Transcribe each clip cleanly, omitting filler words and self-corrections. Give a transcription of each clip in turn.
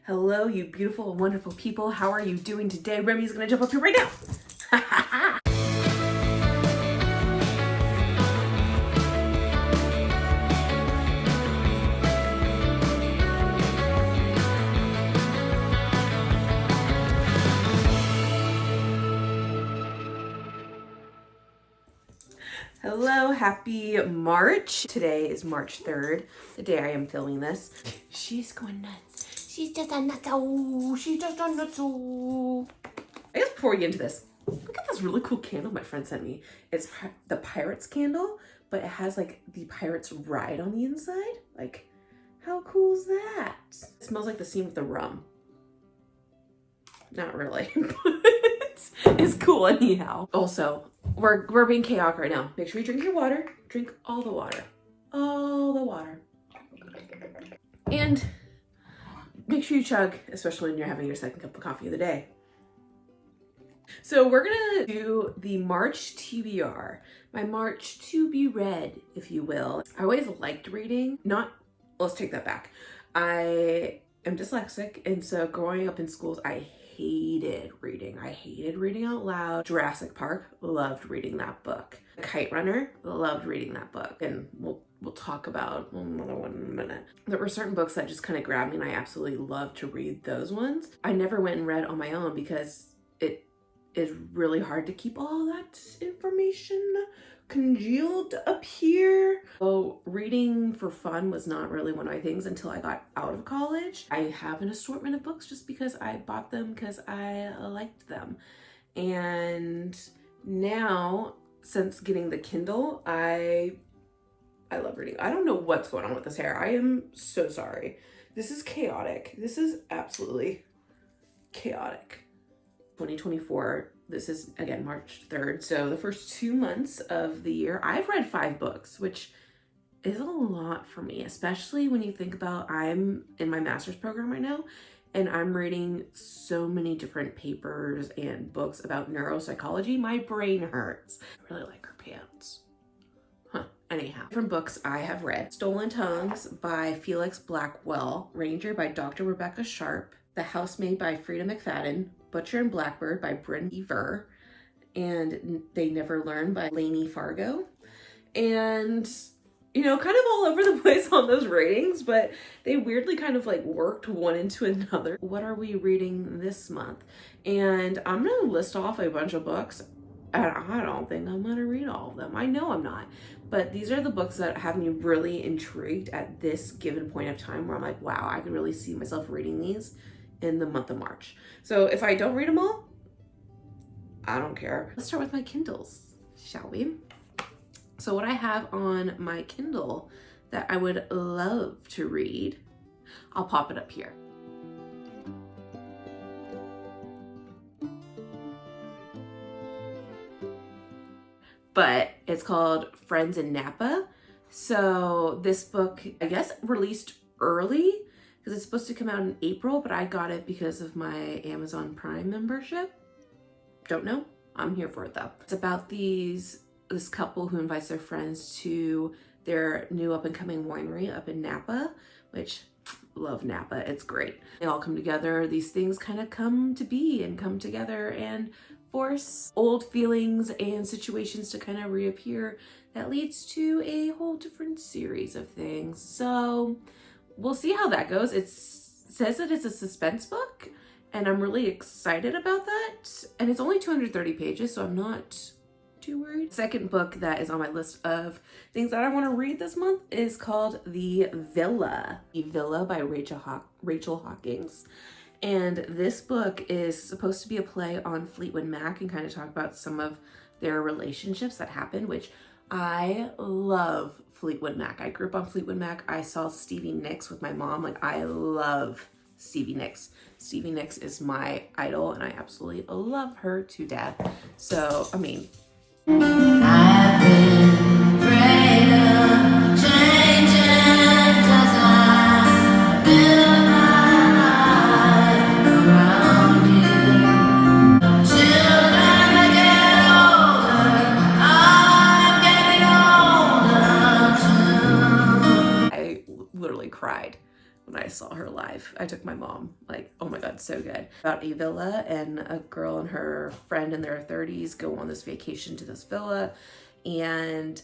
Hello, you beautiful and wonderful people. How are you doing today? Remy's gonna jump up here right now. Hello, happy March. Today is March 3rd, the day I am filming this. She's going nuts. She's just a nutso. She's just a nutso. I guess before we get into this, look at this really cool candle my friend sent me. It's the Pirates candle, but it has like the Pirates ride on the inside. Like, how cool is that? It smells like the scene with the rum. Not really, but it's cool anyhow. Also, we're being chaotic right now. Make sure you drink your water. Drink all the water. All the water. And make sure you chug, especially when you're having your second cup of coffee of the day. So we're gonna do the March TBR. My March to be read, if you will. I always liked reading. Let's take that back. I am dyslexic, and so growing up in schools, I hated reading. I hated reading out loud. Jurassic Park, loved reading that book. Kite Runner, loved reading that book. And we'll talk about another one in a minute. There were certain books that just kind of grabbed me, and I absolutely loved to read those ones. I never went and read on my own because it is really hard to keep all that information congealed up here. So reading for fun was not really one of my things until I got out of college. I have an assortment of books just because I bought them because I liked them. And now, since getting the Kindle, I love reading. I don't know what's going on with this hair. I am so sorry. This is chaotic. This is absolutely chaotic. 2024, this is again March 3rd, so the first 2 months of the year I've read 5 books, which is a lot for me, especially when you think about I'm in my master's program right now and I'm reading so many different papers and books about neuropsychology. My brain hurts. I really like her pants. Anyhow, different books I have read: Stolen Tongues by Felix Blackwell, Ranger by Dr. Rebecca Sharp, The Housemaid by Frida McFadden, Butcher and Blackbird by Bryn Ver, and They Never Learn by Lainey Fargo. And, you know, kind of all over the place on those ratings, but they weirdly kind of like worked one into another. What are we reading this month? And I'm going to list off a bunch of books, and I don't think I'm going to read all of them. I know I'm not. But these are the books that have me really intrigued at this given point of time where I'm like, wow, I could really see myself reading these in the month of March. So if I don't read them all, I don't care. Let's start with my Kindles, shall we? So what I have on my Kindle that I would love to read, I'll pop it up here. But it's called Friends in Napa. So this book, I guess, released early because it's supposed to come out in April, but I got it because of my Amazon Prime membership. Don't know. I'm here for it though. It's about this couple who invites their friends to their new up and coming winery up in Napa, which love Napa. It's great. They all come together. These things kind of come to be and come together and force old feelings and situations to kind of reappear. That leads to a whole different series of things. So we'll see how that goes. It says that it's a suspense book, and I'm really excited about that. And it's only 230 pages, so I'm not too worried. Second book that is on my list of things that I want to read this month is called The Villa. The Villa by Rachel Hawkins. And this book is supposed to be a play on Fleetwood Mac and kind of talk about some of their relationships that happened, which I love Fleetwood Mac. I grew up on Fleetwood Mac. I saw Stevie Nicks with my mom. Like, I love Stevie Nicks. Stevie Nicks is my idol, and I absolutely love her to death. So, I mean, I've been afraid of changing 'cause I built my life around you. Children are getting older, I'm getting older too. I literally cried when I saw her live. I took my mom Like, oh my God, so good. About a villa, and a girl and her friend in their 30s go on this vacation to this villa, and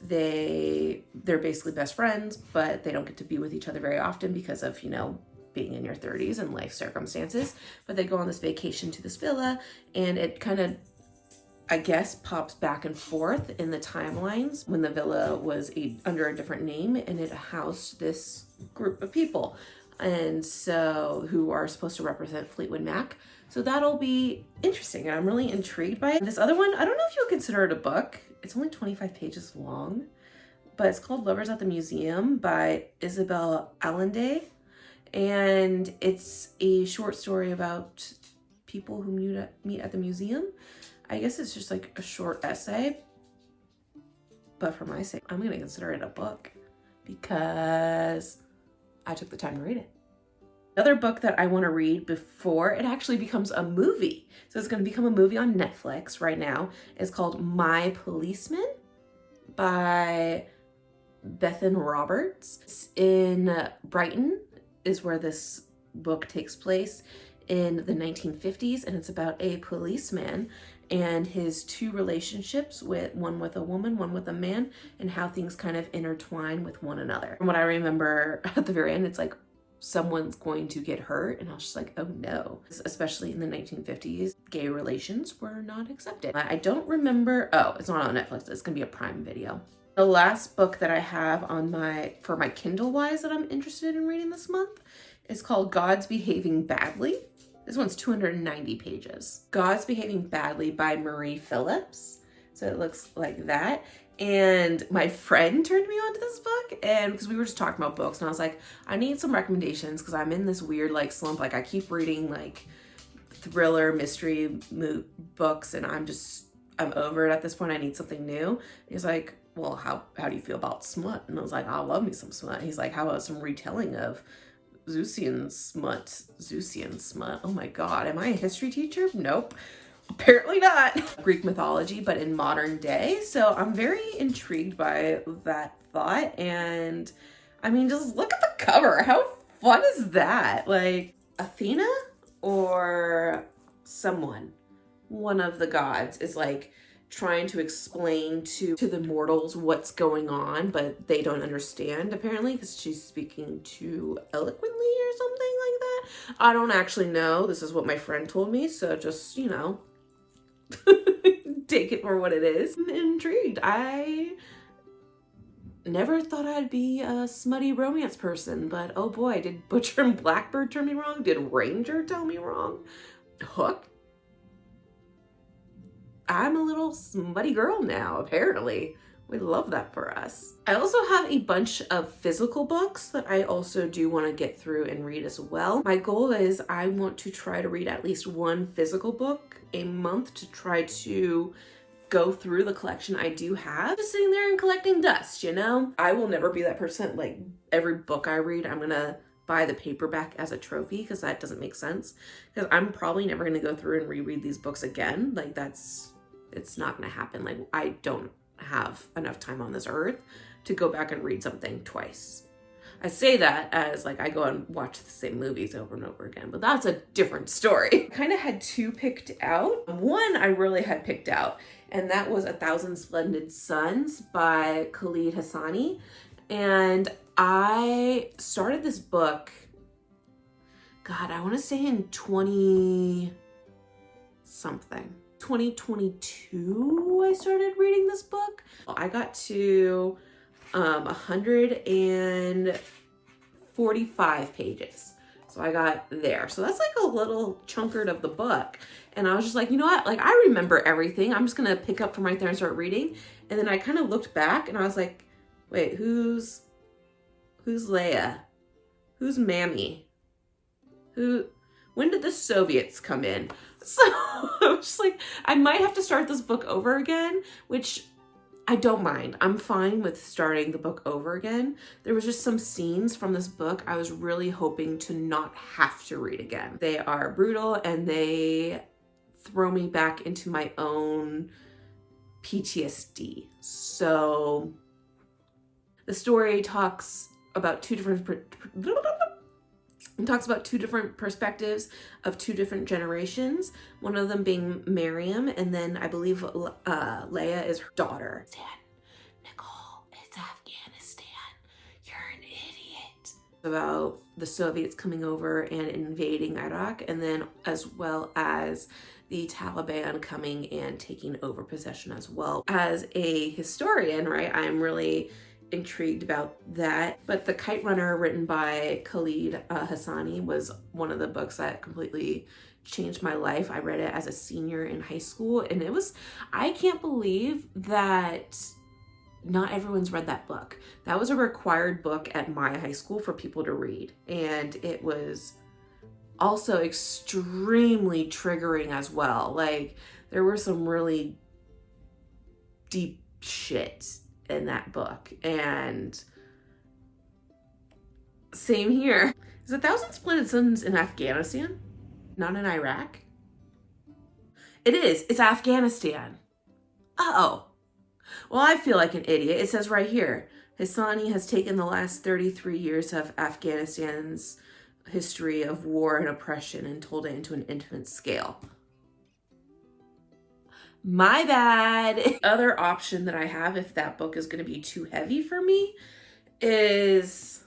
they're basically best friends, but they don't get to be with each other very often because of, being in your 30s and life circumstances. But they go on this vacation to this villa, and it kind of, I guess, pops back and forth in the timelines when the villa was under a different name, and it housed this group of people, and so who are supposed to represent Fleetwood Mac. So that'll be interesting, and I'm really intrigued by it. This other one, I don't know if you would consider it a book. It's only 25 pages long, but it's called Lovers at the Museum by Isabel Allende, and it's a short story about people who meet at the museum. I guess it's just like a short essay, but for my sake, I'm gonna consider it a book because I took the time to read it. Another book that I want to read before it actually becomes a movie, so it's going to become a movie on Netflix right now, is called My Policeman by Bethan Roberts. It's in Brighton is where this book takes place in the 1950s, and it's about a policeman and his two relationships, one with a woman, one with a man, and how things kind of intertwine with one another. From what I remember at the very end, it's like someone's going to get hurt, and I was just like, oh no. Especially in the 1950s, gay relations were not accepted. I don't remember, oh, it's not on Netflix, it's gonna be a Prime Video. The last book that I have for my Kindle wise that I'm interested in reading this month is called God's Behaving Badly. This one's 290 pages. God's Behaving Badly by Marie Phillips. So it looks like that. And my friend turned me on to this book, and because we were just talking about books, and I was like, I need some recommendations because I'm in this weird like slump. Like I keep reading like thriller mystery books, and I'm over it at this point. I need something new. And he's like, well, how do you feel about smut? And I was like, I love me some smut. He's like, how about some retelling of Zeusian smut? Oh my God, am I a history teacher? Nope. Apparently not. Greek mythology, but in modern day. So I'm very intrigued by that thought. And I mean, just look at the cover. How fun is that? Like Athena or one of the gods is like trying to explain to the mortals what's going on, but they don't understand apparently because she's speaking too eloquently or something like that. I don't actually know. This is what my friend told me. So just, take it for what it is. I'm intrigued. I never thought I'd be a smutty romance person, but oh boy, did Butcher and Blackbird turn me wrong? Did Ranger tell me wrong? Hook? I'm a little smutty girl now, apparently. We love that for us. I also have a bunch of physical books that I also do want to get through and read as well. My goal is I want to try to read at least one physical book a month to try to go through the collection I do have. Just sitting there and collecting dust, I will never be that person. Like every book I read, I'm gonna buy the paperback as a trophy because that doesn't make sense. Because I'm probably never gonna go through and reread these books again. Like it's not gonna happen. Like I don't have enough time on this earth to go back and read something twice. I say that as like I go and watch the same movies over and over again, but that's a different story. Kind of had two picked out. One I really had picked out, and that was A Thousand Splendid Suns by Khalid Hassani. And I started this book, God, I want to say in 2022 I started reading this book. I got to 145 pages. So I got there. So that's like a little chunkard of the book. And I was just like, you know what? Like I remember everything. I'm just gonna pick up from right there and start reading. And then I kind of looked back and I was like, wait, who's Leia? Who's Mammy? When did the Soviets come in? So I was just like, I might have to start this book over again, which I don't mind. I'm fine with starting the book over again. There was just some scenes from this book I was really hoping to not have to read again. They are brutal and they throw me back into my own PTSD. So the story talks about two different It talks about two different perspectives of two different generations, one of them being Miriam, and then I believe Leia is her daughter. Nicole, it's Afghanistan. You're an idiot. About the Soviets coming over and invading Iraq, and then as well as the Taliban coming and taking over possession as well. As a historian, right, I'm really intrigued about that. But The Kite Runner, written by Khalid Hassani, was one of the books that completely changed my life. I read it as a senior in high school, and it was, I can't believe that not everyone's read that book. That was a required book at my high school for people to read, and it was also extremely triggering as well. Like, there were some really deep shit in that book, and same here. Is 1,000 Splendid Suns in Afghanistan, not in Iraq? It is. It's Afghanistan. Uh-oh. Well, I feel like an idiot. It says right here, Hassani has taken the last 33 years of Afghanistan's history of war and oppression and told it into an intimate scale. My bad. Other option that I have, if that book is going to be too heavy for me, is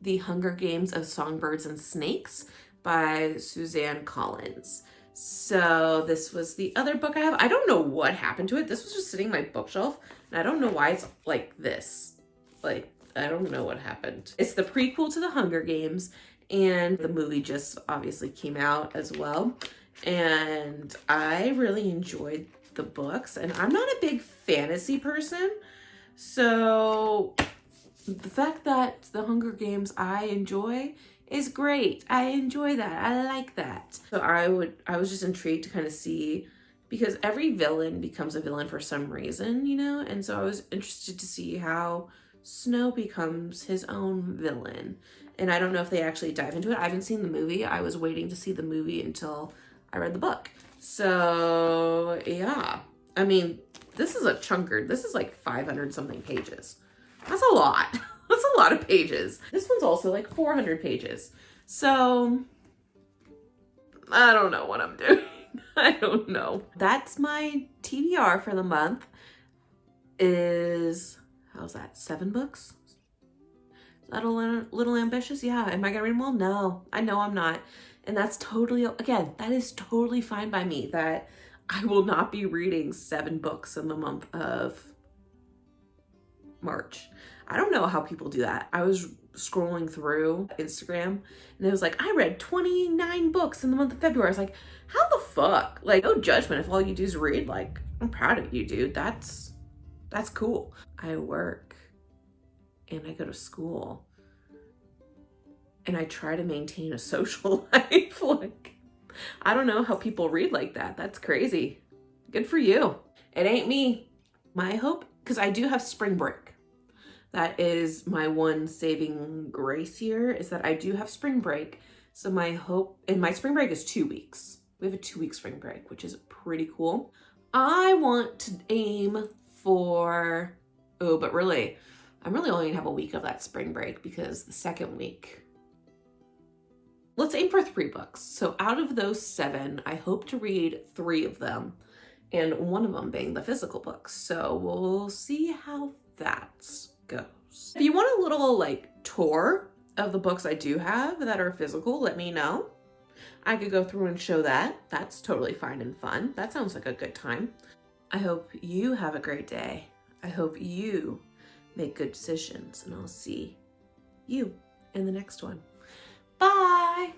The Hunger Games of Songbirds and Snakes by Suzanne Collins. So this was the other book I have. I don't know what happened to it. This was just sitting on my bookshelf, and I don't know why it's like this. Like, I don't know what happened. It's the prequel to The Hunger Games, and the movie just obviously came out as well. And I really enjoyed the books, and I'm not a big fantasy person, so the fact that The Hunger Games I enjoy is great. I enjoy that. I like that. So I was just intrigued to kind of see, because every villain becomes a villain for some reason, you know, and so I was interested to see how Snow becomes his own villain. And I don't know if they actually dive into it. I haven't seen the movie. I was waiting to see the movie until I read the book. So yeah, I mean, this is a chunker. This is like 500 something pages. That's a lot. That's a lot of pages. This one's also like 400 pages. So I don't know what I'm doing. I don't know. That's my TBR for the month. Is, how's that, 7 books? Is that a little ambitious? Yeah. Am I gonna read them all? No, I know I'm not. And that's totally, again, that is totally fine by me, that I will not be reading 7 books in the month of March. I don't know how people do that. I was scrolling through Instagram and it was like, I read 29 books in the month of February. I was like, how the fuck? Like, no judgment if all you do is read. Like, I'm proud of you, dude. That's cool. I work and I go to school and I try to maintain a social life. Like, I don't know how people read like that. That's crazy. Good for you. It ain't me. My hope, because I do have spring break. That is my one saving grace here, is that I do have spring break. So my hope, and my spring break is 2 weeks. We have a 2-week spring break, which is pretty cool. I want to aim for, oh, but really, I'm really only gonna have a week of that spring break, because the second week, let's aim for 3 books. So out of those 7, I hope to read 3 of them, and one of them being the physical books. So we'll see how that goes. If you want a little like tour of the books I do have that are physical, let me know. I could go through and show that. That's totally fine and fun. That sounds like a good time. I hope you have a great day. I hope you make good decisions, and I'll see you in the next one. Bye.